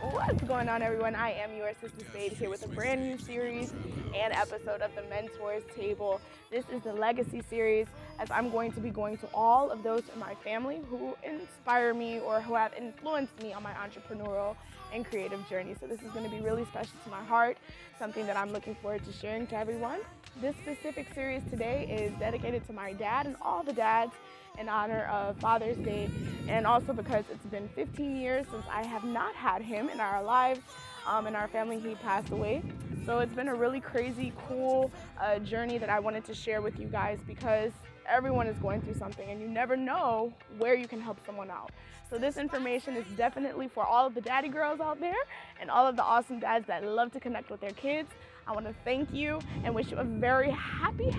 What's going on, everyone? I am your sister Spade here with a brand new series and episode of the Mentors Table. This is the Legacy series, as I'm going to be going to all of those in my family who inspire me or who have influenced me on my entrepreneurial and creative journey. So this is going to be really special to my heart, something that I'm looking forward to sharing to everyone. This specific series today is dedicated to my dad and all the dads in honor of Father's Day, and also because it's been 15 years since I have not had him in our lives. In our family, he passed away. So it's been a really crazy, cool journey that I wanted to share with you guys, because everyone is going through something and you never know where you can help someone out. So this information is definitely for all of the daddy girls out there and all of the awesome dads that love to connect with their kids. I want to thank you and wish you a very happy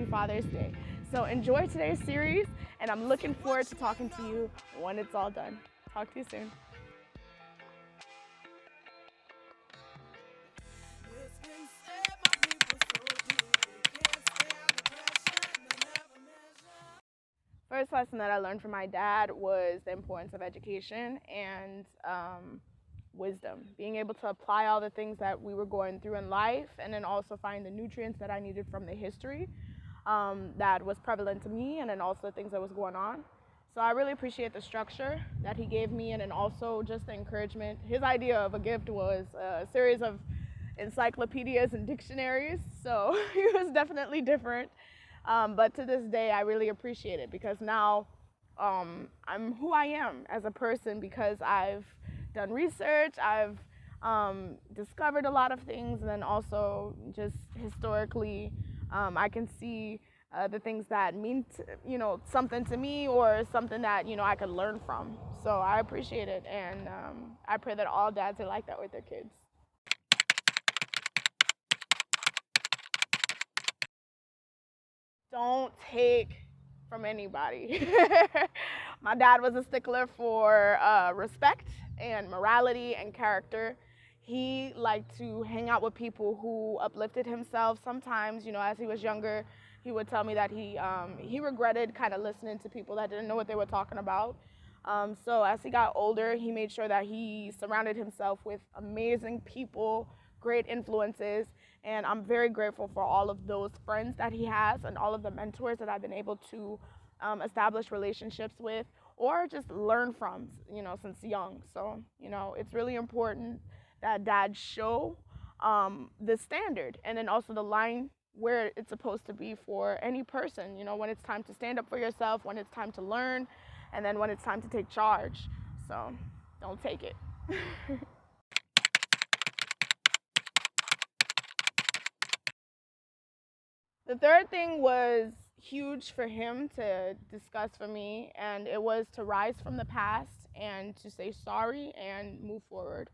Father's Day. So enjoy today's series, and I'm looking forward to talking to you when it's all done. Talk to you soon. First lesson that I learned from my dad was the importance of education and wisdom, being able to apply all the things that we were going through in life, and then also find the nutrients that I needed from the history that was prevalent to me, and then also the things that was going on. So I really appreciate the structure that he gave me, and then also just the encouragement. His idea of a gift was a series of encyclopedias and dictionaries, so he was definitely different. But to this day, I really appreciate it, because now I'm who I am as a person, because I've done research, I've discovered a lot of things, and then also just historically, I can see the things that mean something to me, or something that I could learn from. So I appreciate it, and I pray that all dads are like that with their kids. Don't take from anybody. My dad was a stickler for respect and morality and character. He liked to hang out with people who uplifted himself. Sometimes, as he was younger, he would tell me that he regretted kind of listening to people that didn't know what they were talking about. So as he got older, he made sure that he surrounded himself with amazing people, great influences, and I'm very grateful for all of those friends that he has and all of the mentors that I've been able to establish relationships with, or just learn from, since young. So, it's really important that dads show the standard, and then also the line where it's supposed to be for any person, when it's time to stand up for yourself, when it's time to learn, and then when it's time to take charge. So don't take it. The third thing was huge for him to discuss for me, and it was to rise from the past and to say sorry and move forward.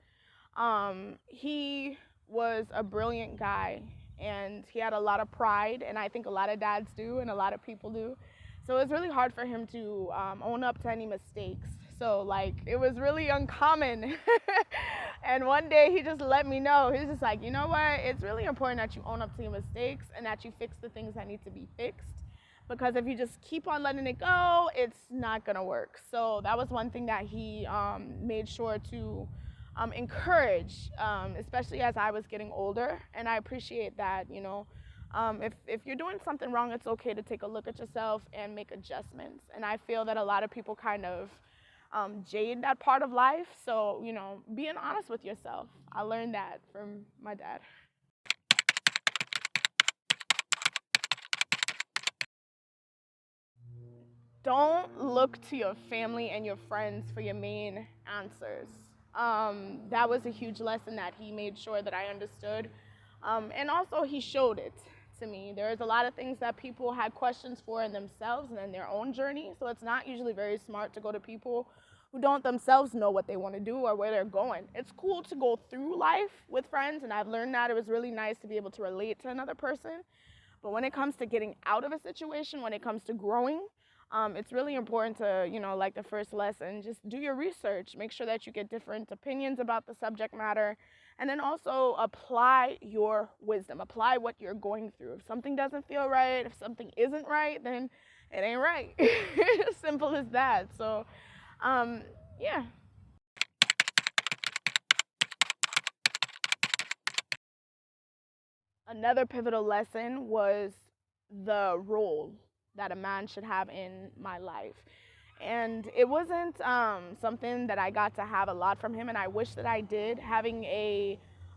He was a brilliant guy, and he had a lot of pride, and I think a lot of dads do, and a lot of people do. So it was really hard for him to own up to any mistakes. So, it was really uncommon. And one day he just let me know. He was just like, you know what? It's really important that you own up to your mistakes and that you fix the things that need to be fixed. Because if you just keep on letting it go, it's not going to work. So that was one thing that he made sure to encourage, especially as I was getting older. And I appreciate that, if you're doing something wrong, it's okay to take a look at yourself and make adjustments. And I feel that a lot of people kind of jade that part of life. So, being honest with yourself. I learned that from my dad. Don't look to your family and your friends for your main answers. That was a huge lesson that he made sure that I understood. And also, he showed it to me. There's a lot of things that people had questions for in themselves and in their own journey. So it's not usually very smart to go to people who don't themselves know what they want to do or where they're going. It's cool to go through life with friends, and I've learned that it was really nice to be able to relate to another person. But when it comes to getting out of a situation, when it comes to growing, it's really important to, like the first lesson, just do your research. Make sure that you get different opinions about the subject matter. And then also apply your wisdom. Apply what you're going through. If something doesn't feel right, if something isn't right, then it ain't right. Simple as that. So, yeah. Another pivotal lesson was the role that a man should have in my life. And it wasn't something that I got to have a lot from him, and I wish that I did. Having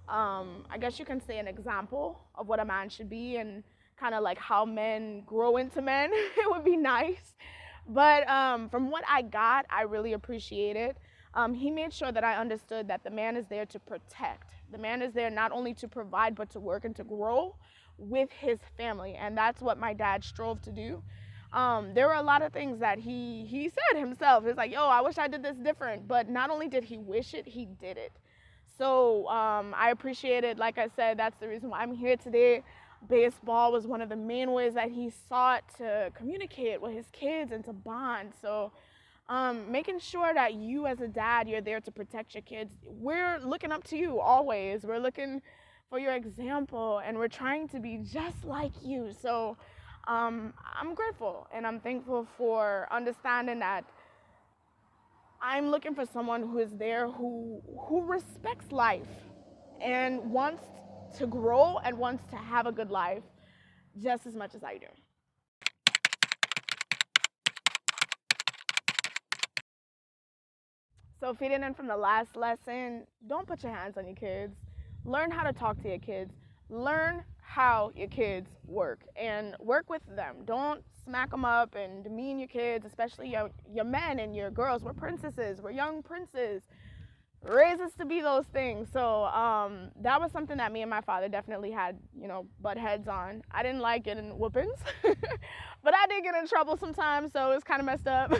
I guess you can say, an example of what a man should be and kind of like how men grow into men, it would be nice. But from what I got, I really appreciate it. He made sure that I understood that the man is there to protect. The man is there not only to provide, but to work and to grow with his family. And that's what my dad strove to do. There were a lot of things that he said himself. It's like, yo, I wish I did this different. But not only did he wish it, he did it. So I appreciate it. Like I said, that's the reason why I'm here today. Baseball was one of the main ways that he sought to communicate with his kids and to bond. So making sure that you as a dad, you're there to protect your kids. We're looking up to you always. We're looking for your example, and we're trying to be just like you. So I'm grateful and I'm thankful for understanding that I'm looking for someone who is there, who respects life and wants to grow and wants to have a good life just as much as I do. So feeding in from the last lesson, don't put your hands on your kids. Learn how to talk to your kids. Learn how your kids work and work with them. Don't smack them up and demean your kids, especially your men and your girls. We're princesses. We're young princes. Raise us to be those things. So that was something that me and my father definitely had, butt heads on. I didn't like getting whoopings, but I did get in trouble sometimes, so it's kind of messed up.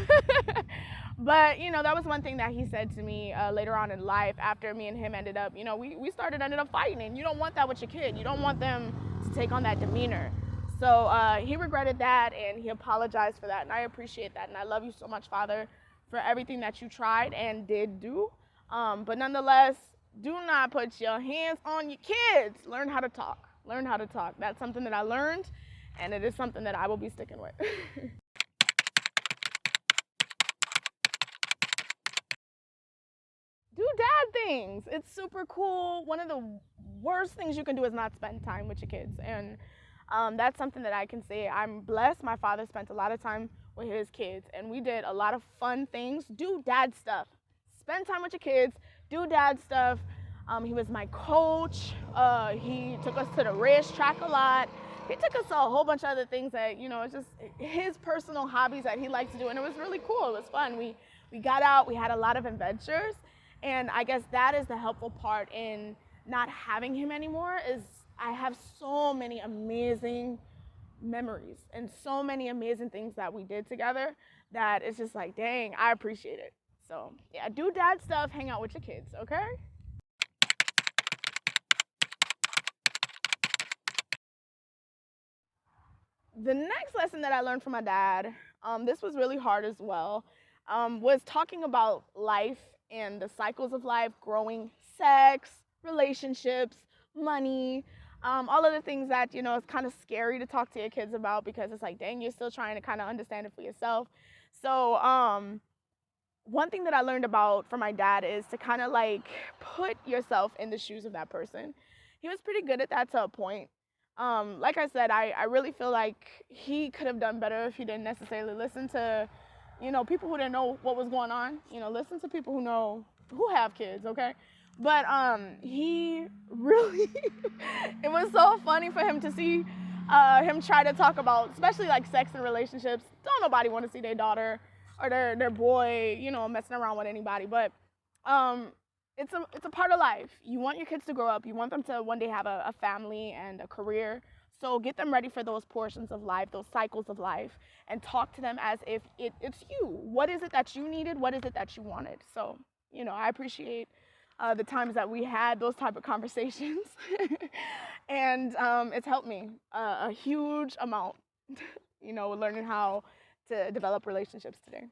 But, that was one thing that he said to me later on in life after me and him ended up, we ended up fighting. And you don't want that with your kid. You don't want them to take on that demeanor. So he regretted that and he apologized for that. And I appreciate that. And I love you so much, Father, for everything that you tried and did do. But nonetheless, do not put your hands on your kids. Learn how to talk. Learn how to talk. That's something that I learned, and it is something that I will be sticking with. Do dad things. It's super cool. One of the worst things you can do is not spend time with your kids. And that's something that I can say. I'm blessed. My father spent a lot of time with his kids, and we did a lot of fun things. Do dad stuff. Spend time with your kids. Do dad stuff. He was my coach. He took us to the racetrack a lot. He took us to a whole bunch of other things that, it's just his personal hobbies that he liked to do. And it was really cool. It was fun. We got out. We had a lot of adventures. And I guess that is the helpful part in not having him anymore is I have so many amazing memories and so many amazing things that we did together that it's just like, dang, I appreciate it. So yeah, do dad stuff, hang out with your kids, okay? The next lesson that I learned from my dad, this was really hard as well, was talking about life and the cycles of life, growing, sex, relationships, money, all of the things that, it's kind of scary to talk to your kids about because it's like, dang, you're still trying to kind of understand it for yourself. So one thing that I learned about from my dad is to kind of like put yourself in the shoes of that person. He was pretty good at that to a point. Like I said, I really feel like he could have done better if he didn't necessarily listen to people who didn't know what was going on. Listen to people who have kids, okay? But he really, it was so funny for him to see him try to talk about, especially like sex and relationships. Don't nobody want to see their daughter or their boy, messing around with anybody. But it's a part of life. You want your kids to grow up. You want them to one day have a family and a career. So get them ready for those portions of life, those cycles of life, and talk to them as if it's you. What is it that you needed? What is it that you wanted? So, I appreciate the times that we had those type of conversations. And it's helped me a huge amount, learning how to develop relationships today.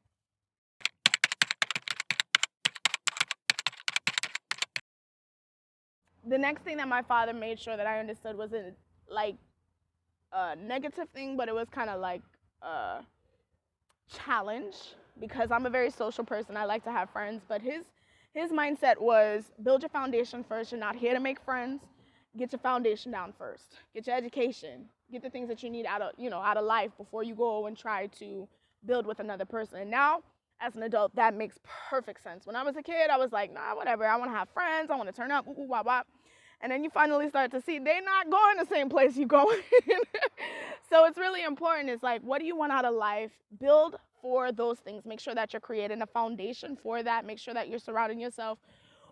The next thing that my father made sure that I understood wasn't like a negative thing, but it was kind of like a challenge because I'm a very social person. I like to have friends, but his mindset was build your foundation first. You're not here to make friends. get your foundation down first. Get your education. Get the things that you need out of life before you go and try to build with another person. And now, as an adult, that makes perfect sense. When I was a kid, I was like, nah, whatever. I want to have friends. I want to turn up, woo, wah, wah. And then you finally start to see they're not going the same place you going. So it's really important. It's like, what do you want out of life? Build for those things. Make sure that you're creating a foundation for that. Make sure that you're surrounding yourself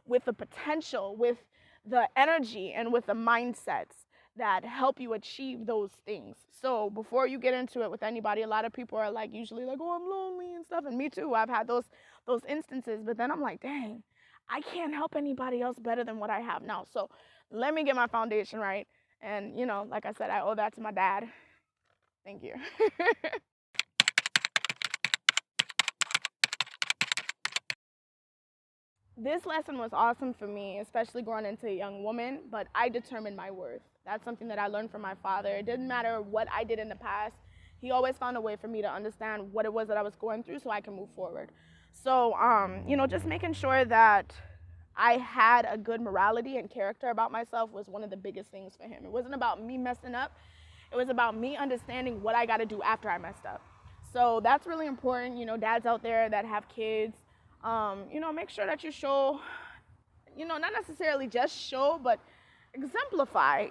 with the potential, with the energy, and with the mindsets that help you achieve those things. So before you get into it with anybody, a lot of people are like, usually like, oh, I'm lonely and stuff. And me too. I've had those instances. But then I'm like, dang, I can't help anybody else better than what I have now. So let me get my foundation right. And, like I said, I owe that to my dad. Thank you. This lesson was awesome for me, especially growing into a young woman, but I determined my worth. That's something that I learned from my father. It didn't matter what I did in the past. He always found a way for me to understand what it was that I was going through so I can move forward. So, just making sure that I had a good morality and character about myself was one of the biggest things for him. It wasn't about me messing up. It was about me understanding what I got to do after I messed up. So that's really important. Dads out there that have kids, make sure that you show, not necessarily just show, but exemplify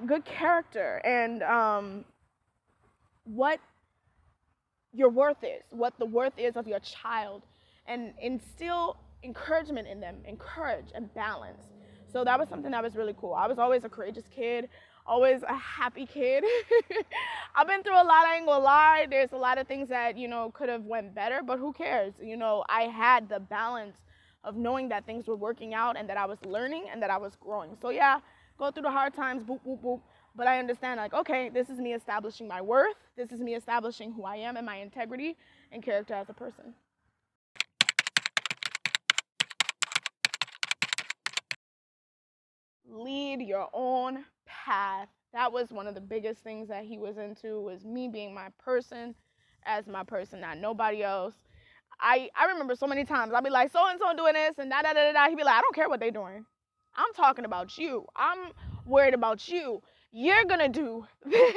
good character and what your worth is, what the worth is of your child, and instill encouragement in them, encourage and balance. So that was something that was really cool. I was always a courageous kid, always a happy kid. I've been through a lot, I ain't gonna lie. There's a lot of things that, could have went better, but who cares? I had the balance of knowing that things were working out and that I was learning and that I was growing. So yeah, go through the hard times, boop, boop, boop. But I understand, like, okay, this is me establishing my worth. This is me establishing who I am and my integrity and character as a person. Lead your own path. That was one of the biggest things that he was into, was me being my person as my person, not nobody else. I remember so many times I'd be like, so-and-so doing this and da-da-da-da-da. He'd be like, I don't care what they're doing. I'm talking about you. I'm worried about you. You're going to do this.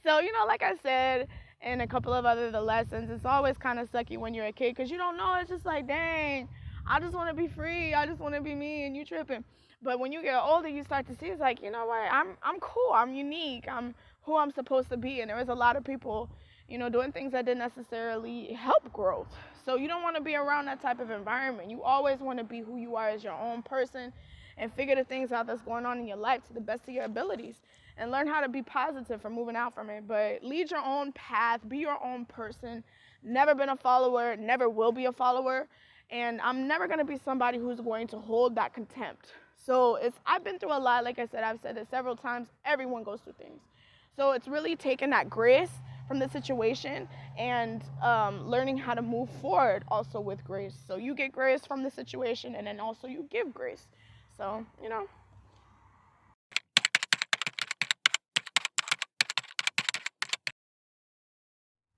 So, like I said, and a couple of other the lessons, it's always kind of sucky when you're a kid because you don't know. It's just like, dang, I just want to be free. I just want to be me, and you tripping. But when you get older, you start to see it's like, you know what, I'm cool. I'm unique. I'm who I'm supposed to be. And there was a lot of people, doing things that didn't necessarily help growth. So you don't want to be around that type of environment. You always want to be who you are as your own person and figure the things out that's going on in your life to the best of your abilities and learn how to be positive for moving out from it. But lead your own path, be your own person. Never been a follower, never will be a follower. And I'm never going to be somebody who's going to hold that contempt. So I've been through a lot. Like I said, I've said it several times. Everyone goes through things. So it's really taking that grace from the situation and learning how to move forward also with grace. So you get grace from the situation and then also you give grace. So,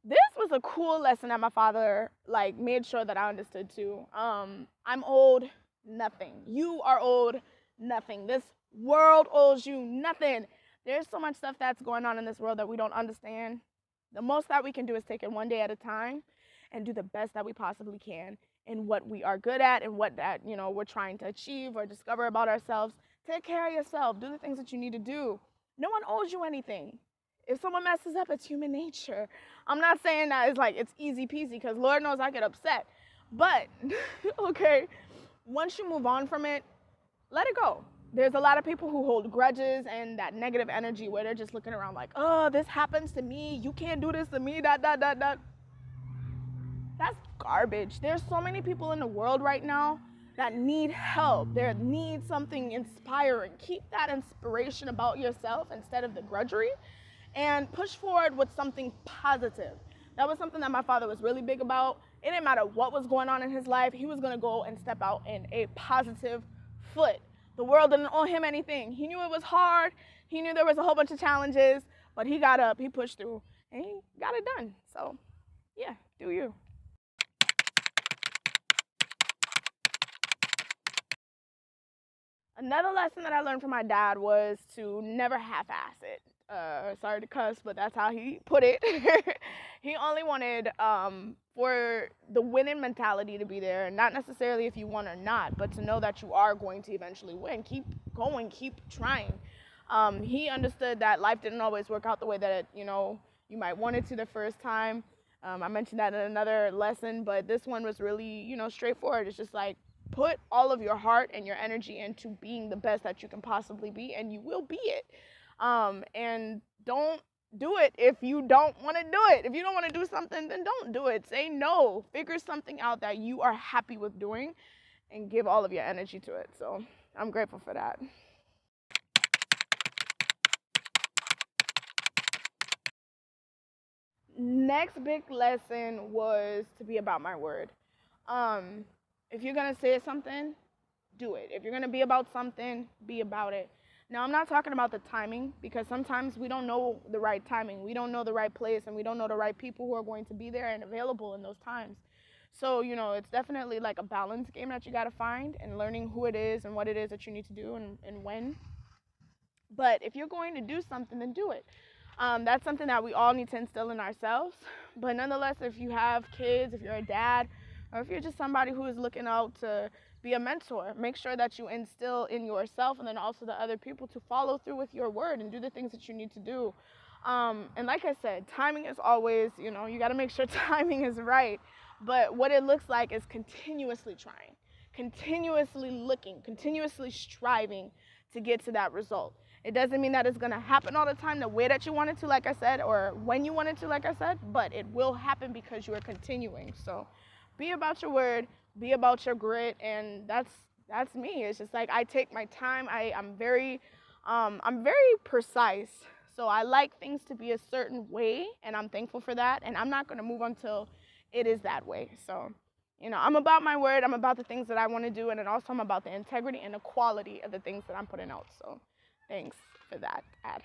This was a cool lesson that my father made sure that I understood too. I'm owed nothing. You are owed nothing. This world owes you nothing. There's so much stuff that's going on in this world that we don't understand. The most that we can do is take it one day at a time and do the best that we possibly can in what we are good at and what that, we're trying to achieve or discover about ourselves. Take care of yourself. Do the things that you need to do. No one owes you anything. If someone messes up, it's human nature. I'm not saying that it's easy peasy because Lord knows I get upset. But, okay, once you move on from it, let it go. There's a lot of people who hold grudges and that negative energy where they're just looking around like, oh, this happens to me. You can't do this to me, That's garbage. There's so many people in the world right now that need help. They need something inspiring. Keep that inspiration about yourself instead of the grudgery and push forward with something positive. That was something that my father was really big about. It didn't matter what was going on in his life. He was going to go and step out in a positive foot. The world didn't owe him anything. He knew it was hard. He knew there was a whole bunch of challenges, but he got up, he pushed through, and he got it done. So, yeah, do you. Another Another lesson that I learned from my dad was to never half-ass it. Sorry to cuss, but that's how he put it. He only wanted for the winning mentality to be there, and not necessarily if you won or not, but to know that you are going to eventually win. Keep going, keep trying. He understood that life didn't always work out the way that you might want it to the first time. I mentioned that in another lesson, but this one was really, straightforward. It's just like, put all of your heart and your energy into being the best that you can possibly be, and you will be it. And don't do it if you don't want to do it. If you don't want to do something, then don't do it. Say no. Figure something out that you are happy with doing and give all of your energy to it. So I'm grateful for that. Next big lesson was to be about my word. If you're going to say something, do it. If you're going to be about something, be about it. Now, I'm not talking about the timing, because sometimes we don't know the right timing. We don't know the right place, and we don't know the right people who are going to be there and available in those times. So, it's definitely like a balance game that you got to find, and learning who it is and what it is that you need to do and when. But if you're going to do something, then do it. That's something that we all need to instill in ourselves. But nonetheless, if you have kids, if you're a dad, or if you're just somebody who is looking out to be a mentor, make sure that you instill in yourself and then also the other people to follow through with your word and do the things that you need to do. And like I said, timing is always, you got to make sure timing is right. But what it looks like is continuously trying, continuously looking, continuously striving to get to that result. It doesn't mean that it's going to happen all the time the way that you want it to, like I said, or when you want it to, like I said, but it will happen because you are continuing. So be about your word, be about your grit, and that's me. It's just like I take my time. I'm very precise. So I like things to be a certain way, and I'm thankful for that. And I'm not going to move until it is that way. So, I'm about my word. I'm about the things that I want to do, and then also I'm about the integrity and the quality of the things that I'm putting out. So thanks for that, Ad.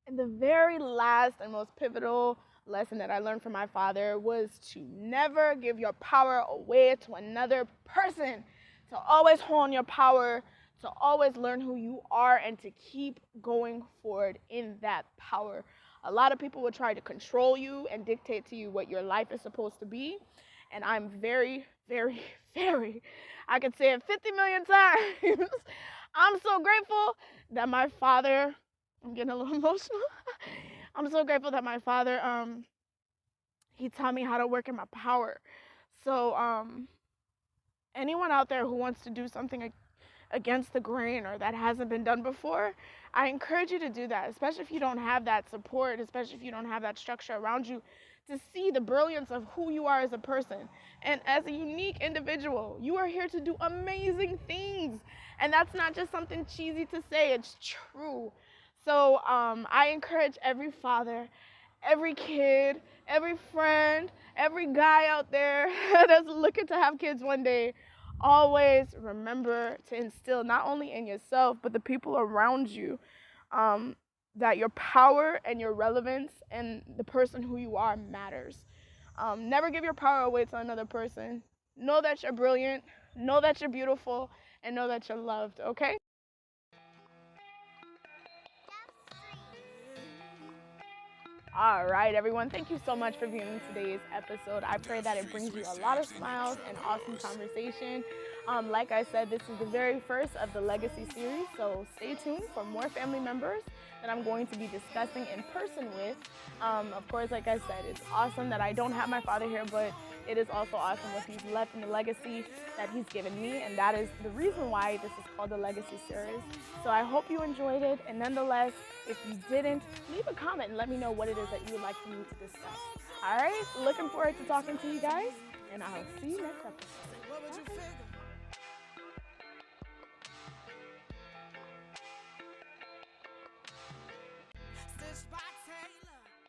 And the very last and most pivotal lesson that I learned from my father was to never give your power away to another person, to always hone your power, to always learn who you are, and to keep going forward in that power. A lot of people will try to control you and dictate to you what your life is supposed to be, and I'm very, very, very, I could say it 50 million times, I'm so grateful that my father, I'm getting a little emotional. I'm so grateful that my father, he taught me how to work in my power. So anyone out there who wants to do something against the grain or that hasn't been done before, I encourage you to do that, especially if you don't have that support, especially if you don't have that structure around you, to see the brilliance of who you are as a person. And as a unique individual, you are here to do amazing things. And that's not just something cheesy to say, it's true. So I encourage every father, every kid, every friend, every guy out there that's looking to have kids one day, always remember to instill not only in yourself, but the people around you, that your power and your relevance and the person who you are matters. Never give your power away to another person. Know that you're brilliant, know that you're beautiful, and know that you're loved, okay? All right, everyone. Thank you so much for viewing today's episode. I pray that it brings you a lot of smiles and awesome conversation. Like I said, this is the very first of the Legacy series, so stay tuned for more family members that I'm going to be discussing in person with. Of course, like I said, it's awesome that I don't have my father here, but it is also awesome what he's left in the legacy that he's given me, and that is the reason why this is called the Legacy series. So I hope you enjoyed it, and nonetheless, if you didn't, leave a comment and let me know what it is that you would like for me to discuss. All right, looking forward to talking to you guys, and I'll see you next episode.